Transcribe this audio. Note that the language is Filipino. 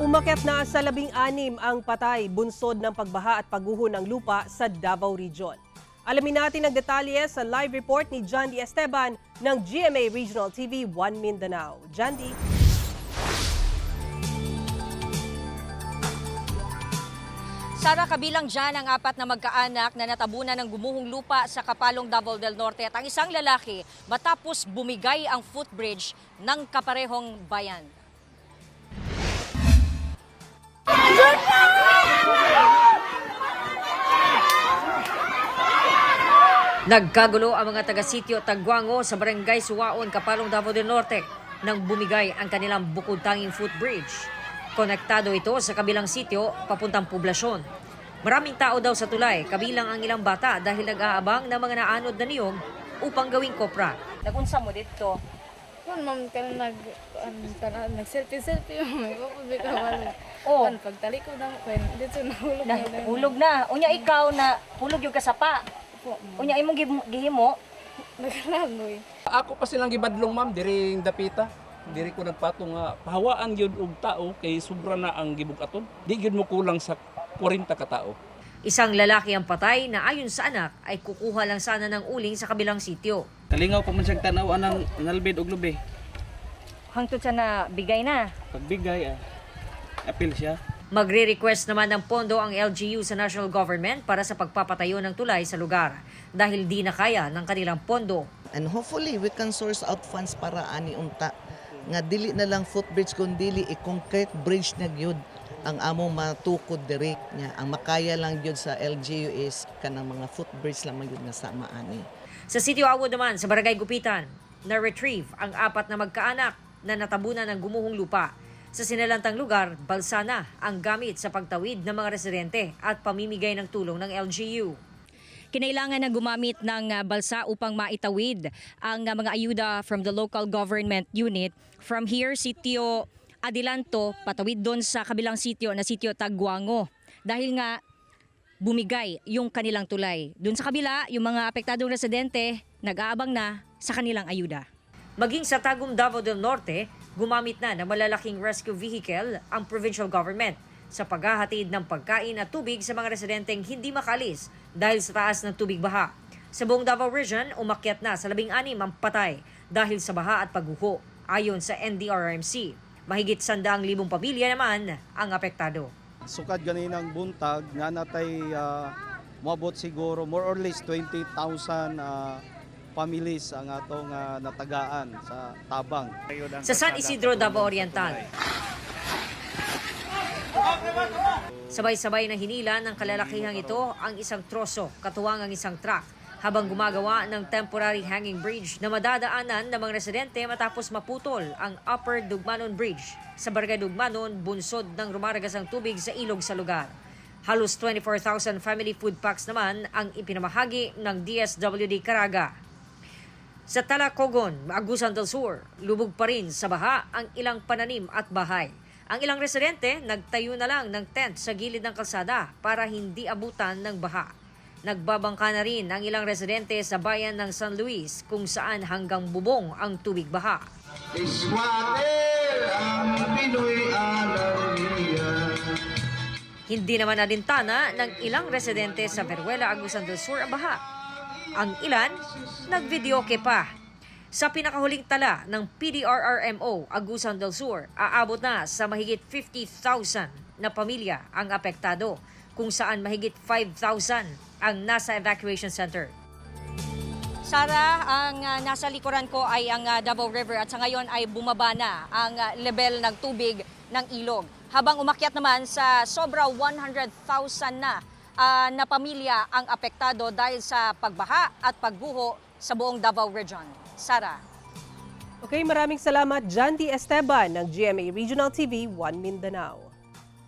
Umakyat na sa 16 ang patay, bunsod ng pagbaha at pagguho ng lupa sa Davao Region. Alamin natin ang detalye sa live report ni John D. Esteban ng GMA Regional TV 1 Mindanao. John D. Sara, kabilang dyan ang 4 na magkaanak na natabunan ng gumuhong lupa sa Kapalong, Davao del Norte at ang isang lalaki matapos bumigay ang footbridge ng kaparehong bayan. Nagkagulo ang mga taga-sitio Tagwango sa Barangay Suwaon, Kapalong, Davao del Norte nang bumigay ang kanilang bukod-tanging footbridge. Konektado ito sa kabilang sitio papuntang poblasyon. Maraming tao daw sa tulay, kabilang ang ilang bata dahil nag-aabang ng mga naanod na niyog upang gawing kopra. Nagunsa mo dito? Kung ma'am ka nag-selfie-selfie yung may papabi ka wala. Oh. Pagtali ko na, dito nahulog na. Nahulog na. Unya ikaw na hulog yung kasapa. Unya imong gihimo. Nagkalangoy. Ako pa silang gibadlong ma'am, diring dapita. Diri ko nagpatong nga pahawaan gyud og tao kay sobra na ang gibukaton. Di gyud mo kulang sa 40 ka tao. Isang lalaki ang patay na ayon sa anak ay kukuha lang sana ng uling sa kabilang sitio. Kalingaw pa man siyang tanaw ng nalbid og lubi. Hangtod sa na bigay na. Pagbigay, apil siya. Magre-request naman ng pondo ang LGU sa national government para sa pagpapatayo ng tulay sa lugar dahil di na kaya ng kanilang pondo. And hopefully we can source out funds para ani unta nga dili na lang footbridge kun dili i-concrete bridge na gyud ang among matukod diri nya. Ang makaya lang gyud sa LGU is kanang mga footbridge lamang gyud nga sama ani. Sa Sitio Awo naman sa Barangay Gupitan, na-retrieve ang 4 na magkaanak na natabunan ng gumuhong lupa. Sa sinalantang lugar, balsa na ang gamit sa pagtawid ng mga residente at pamimigay ng tulong ng LGU. Kinailangan na gumamit ng balsa upang maitawid ang mga ayuda from the local government unit from here, Sitio Adilanto, patawid doon sa kabilang sitio na Sitio Tagwango. Dahil nga bumigay yung kanilang tulay. Doon sa kabila, yung mga apektadong residente nag-aabang na sa kanilang ayuda. Maging sa Tagum, Davao del Norte, gumamit na ng malalaking rescue vehicle ang provincial government sa paghahatid ng pagkain at tubig sa mga residenteng hindi makalis dahil sa taas ng tubig baha. Sa buong Davao Region, umakyat na sa 16 ang patay dahil sa baha at pagguho. Ayon sa NDRRMC, mahigit 100,000 pamilya naman ang apektado. Sukad ganinang buntag nga natay moabot siguro more or less 20,000 families ang atong natagaan sa tabang. Sa San Isidro, Davao Oriental, sabay-sabay na hinila ng kalalakihang ito ang isang troso, katuwang ang isang truck, habang gumagawa ng temporary hanging bridge na madadaanan ng mga residente matapos maputol ang Upper Dugmanon Bridge sa Barangay Dugmanon, bunsod ng rumaragas ang tubig sa ilog sa lugar. Halos 24,000 family food packs naman ang ipinamahagi ng DSWD Caraga. Sa Talacogon, Agusan del Sur, lubog pa rin sa baha ang ilang pananim at bahay. Ang ilang residente nagtayo na lang ng tent sa gilid ng kalsada para hindi abutan ng baha. Nagbabangka na rin ang ilang residente sa bayan ng San Luis kung saan hanggang bubong ang tubig baha. Hindi naman nalintana ng ilang residente sa Veruela, Agusan del Sur ang baha. Ang ilan, nagvideoke pa. Sa pinakahuling tala ng PDRRMO, Agusan del Sur, aabot na sa mahigit 50,000 na pamilya ang apektado, kung saan mahigit 5,000 ang nasa evacuation center. Sara, ang nasa likuran ko ay ang Davao River at sa ngayon ay bumaba na ang level ng tubig ng ilog. Habang umakyat naman sa sobra 100,000 na pamilya ang apektado dahil sa pagbaha at pagguho sa buong Davao Region. Sara. Okay, maraming salamat John D. Esteban ng GMA Regional TV 1 Mindanao.